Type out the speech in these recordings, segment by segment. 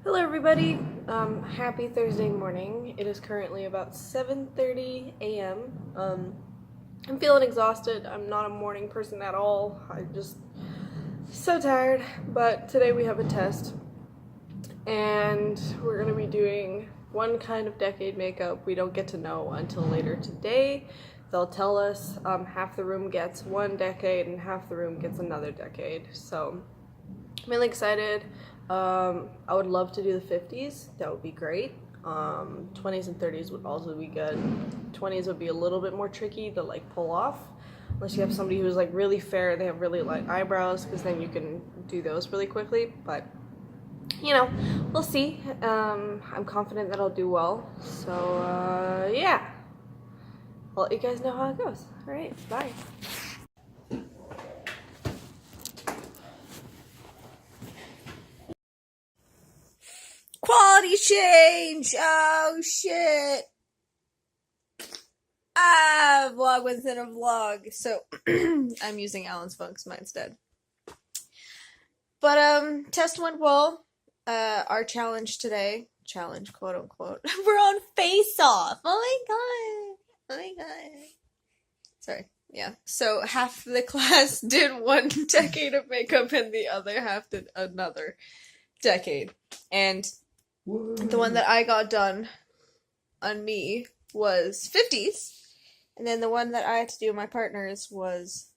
Hello everybody, happy Thursday morning. It is currently about 7:30 a.m. I'm feeling exhausted. I'm not a morning person at all. I'm just so tired, but today we have a test and we're going to be doing one kind of decade makeup. We don't get to know until later today. They'll tell us half the room gets one decade and half the room gets another decade. So I'm really excited. I would love to do the 50s. That would be great. 20s and 30s would also be good. 20s would be a little bit more tricky to like pull off, unless you have somebody who's like really fair. They have really light eyebrows, because then you can do those really quickly. But you know, we'll see. I'm confident that I'll do well. So yeah, I'll let you guys know how it goes. All right, bye. Quality change! Oh shit! Vlog within a vlog. So, I'm using Alan's phone because mine's dead. But, test went well. Our challenge today, challenge quote unquote, we're on Face Off! Oh my god! Sorry. Yeah. So, half the class did one decade of makeup and the other half did another decade. And the one that I got done on me was 50s, and then the one that I had to do with my partners was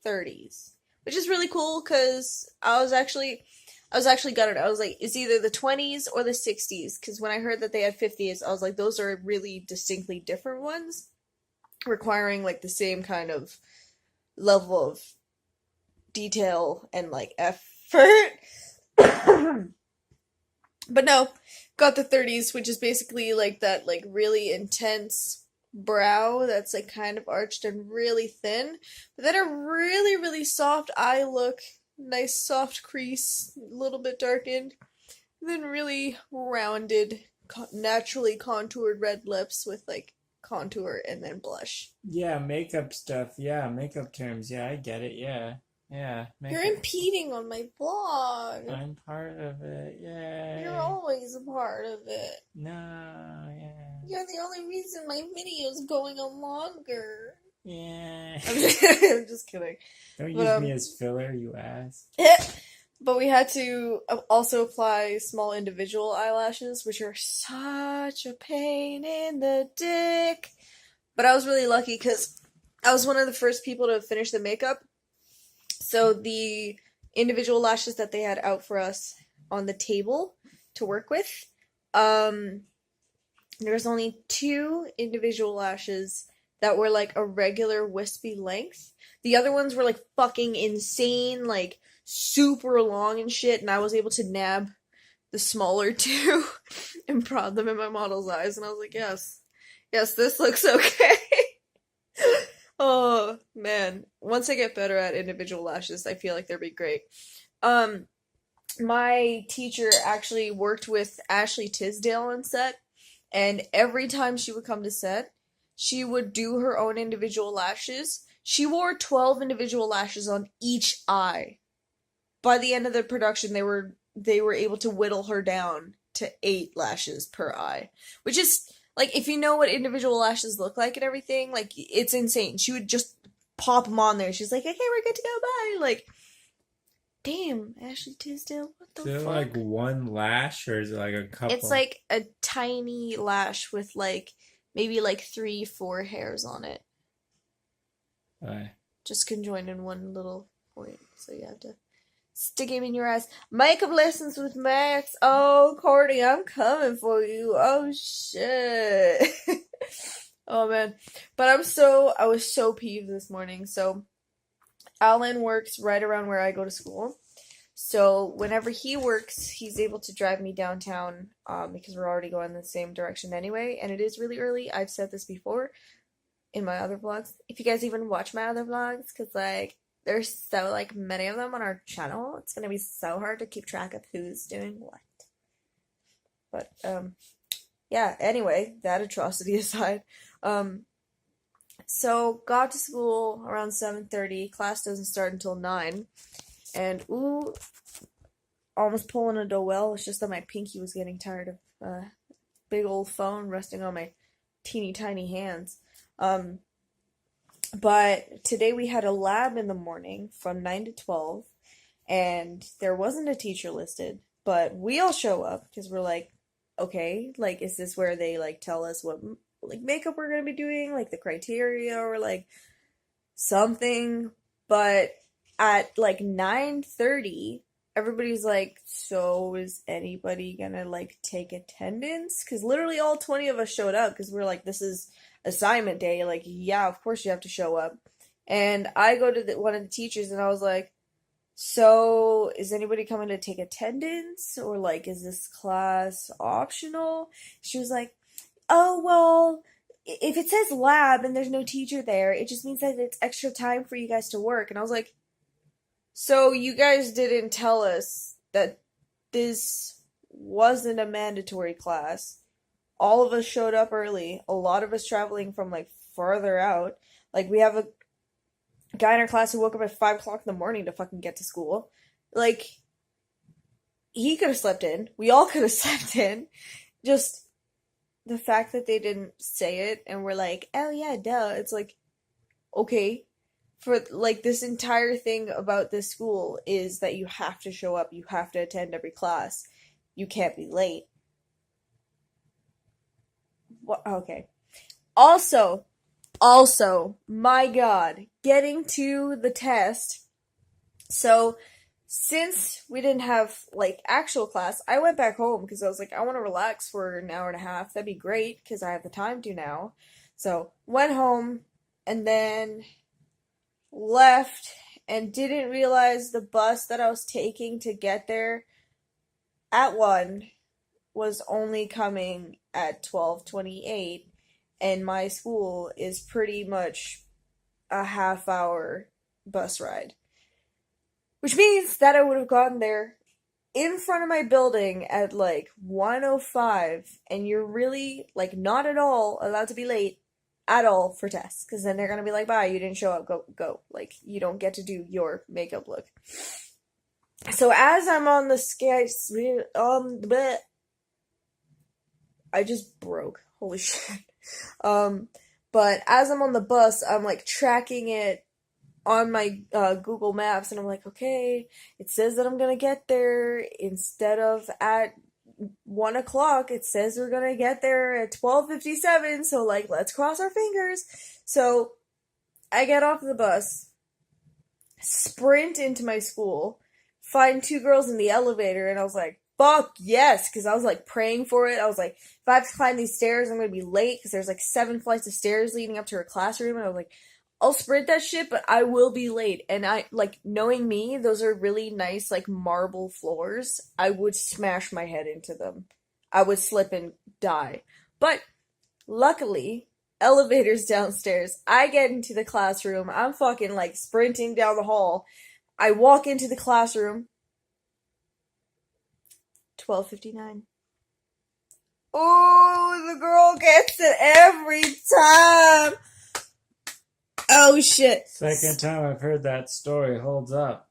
30s, which is really cool because I was actually gutted. I was like, it's either the 20s or the 60s, because when I heard that they had 50s, I was like, those are really distinctly different ones, requiring like the same kind of level of detail and like effort. But no, got the 30s, which is basically like that like really intense brow that's like kind of arched and really thin, but then a really, really soft eye look, nice soft crease, a little bit darkened, and then really rounded, naturally contoured red lips with like contour and then blush. Yeah, makeup stuff. Yeah, makeup terms. Yeah, I get it. Yeah. Yeah, You're makeup. impeding on my vlog. I'm part of it. Yay. You're always a part of it. No, yeah. You're the only reason my video's going on longer. Yeah. I'm just kidding. Don't But, use me as filler, you ass. But we had to also apply small individual eyelashes, which are such a pain in the dick. But I was really lucky because I was one of the first people to finish the makeup. So the individual lashes that they had out for us on the table to work with, there's only 2 individual lashes that were like a regular wispy length. The other ones were like fucking insane, like super long and shit, and I was able to nab the smaller 2 and prod them in my model's eyes, and I was like, yes, this looks okay. Oh man, once I get better at individual lashes, I feel like they'll be great. My teacher actually worked with Ashley Tisdale on set, and every time she would come to set, she would do her own individual lashes. She wore 12 individual lashes on each eye. By the end of the production, they were able to whittle her down to 8 lashes per eye, which is like, if you know what individual lashes look like and everything, like, it's insane. She would just pop them on there. She's like, okay, we're good to go, bye. Like, damn, Ashley Tisdale, what the Is it fuck? like one lash or is it like a couple? It's like a tiny lash with like maybe like 3-4 hairs on it, just conjoined in one little point. So you have to stick him in your eyes. Makeup lessons with Max. Oh, Courtney, I'm coming for you. Oh shit. Oh man. But I was so peeved this morning. So Alan works right around where I go to school. So whenever he works, he's able to drive me downtown, because we're already going the same direction anyway, and it is really early. I've said this before in my other vlogs. If you guys even watch my other vlogs, because like there's so like many of them on our channel, it's gonna be so hard to keep track of who's doing what. But yeah, anyway, that atrocity aside, so got to school around 7:30. Class doesn't start until 9. And ooh, almost pulling a Doel. It's just that my pinky was getting tired of big old phone resting on my teeny tiny hands. But today we had a lab in the morning from 9 to 12, and there wasn't a teacher listed, but we all show up because we're like, okay, like, is this where they like tell us what like makeup we're gonna be doing, like the criteria or like something? But at like 9:30, everybody's like, so is anybody gonna like take attendance? Because literally all 20 of us showed up because we're like, this is assignment day. Like, yeah, of course you have to show up. And I go to one of the teachers and I was like, so is anybody coming to take attendance, or like is this class optional? She was like, oh, well, if it says lab and there's no teacher there, it just means that it's extra time for you guys to work. And I was like, so you guys didn't tell us that this wasn't a mandatory class. All of us showed up early. A lot of us traveling from like farther out. Like, we have a guy in our class who woke up at 5 o'clock in the morning to fucking get to school. Like, he could have slept in. We all could have slept in. Just the fact that they didn't say it and we're like, oh yeah, duh. It's like, okay. For like, this entire thing about this school is that you have to show up. You have to attend every class. You can't be late. What? Okay. Also, my God, getting to the test. So, since we didn't have like actual class, I went back home because I was like, I want to relax for an hour and a half. That'd be great because I have the time to now. So, went home and then left and didn't realize the bus that I was taking to get there at 1 was only coming at 12:28, and my school is pretty much a half-hour bus ride. Which means that I would have gotten there in front of my building at like 1:05, and you're really like not at all allowed to be late at all for tests, because then they're gonna be like, bye, you didn't show up, go. Like, you don't get to do your makeup look. So as I'm on the I just broke. Holy shit. But as I'm on the bus, I'm like tracking it on my Google Maps, and I'm like, okay, it says that I'm gonna get there instead of at 1 o'clock, it says we're gonna get there at 12:57, so like, let's cross our fingers. So I get off the bus, sprint into my school, find 2 girls in the elevator, and I was like, fuck yes, because I was like praying for it. I was like, if I have to climb these stairs, I'm gonna be late, because there's like 7 flights of stairs leading up to her classroom, and I was like, I'll sprint that shit, but I will be late. And I, like, knowing me, those are really nice, like, marble floors. I would smash my head into them. I would slip and die. But, luckily, elevators downstairs. I get into the classroom. I'm fucking, like, sprinting down the hall. I walk into the classroom. 12:59. Oh, the girl gets it every time. Oh shit. Second time I've heard that story. Holds up.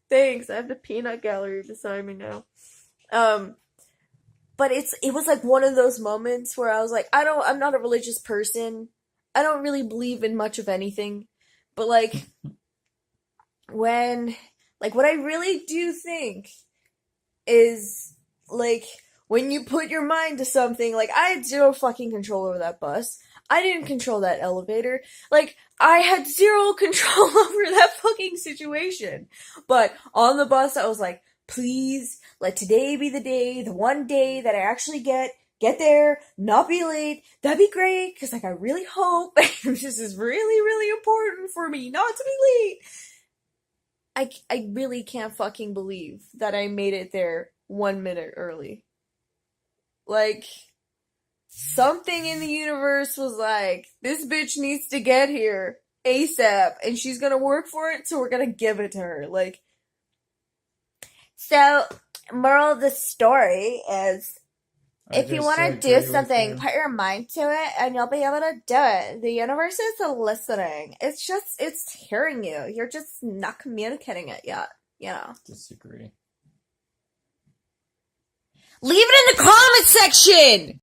Thanks. I have the peanut gallery beside me now. But it was like one of those moments where I was like, I'm not a religious person. I don't really believe in much of anything. But like, what I really do think is, like, when you put your mind to something, like, I had zero fucking control over that bus. I didn't control that elevator. Like, I had zero control over that fucking situation. But on the bus, I was like, please, let today be the day, the one day that I actually get there, not be late. That'd be great, because, like, I really hope this is really, really important for me not to be late. I really can't fucking believe that I made it there 1 minute early. Like, something in the universe was like, this bitch needs to get here ASAP, and she's gonna work for it, so we're gonna give it to her. Like, so, moral of the story is, if you want to do something, put your mind to it, and you'll be able to do it. The universe is listening. It's hearing you. You're just not communicating it yet. you know. Disagree. Leave it in the comment section!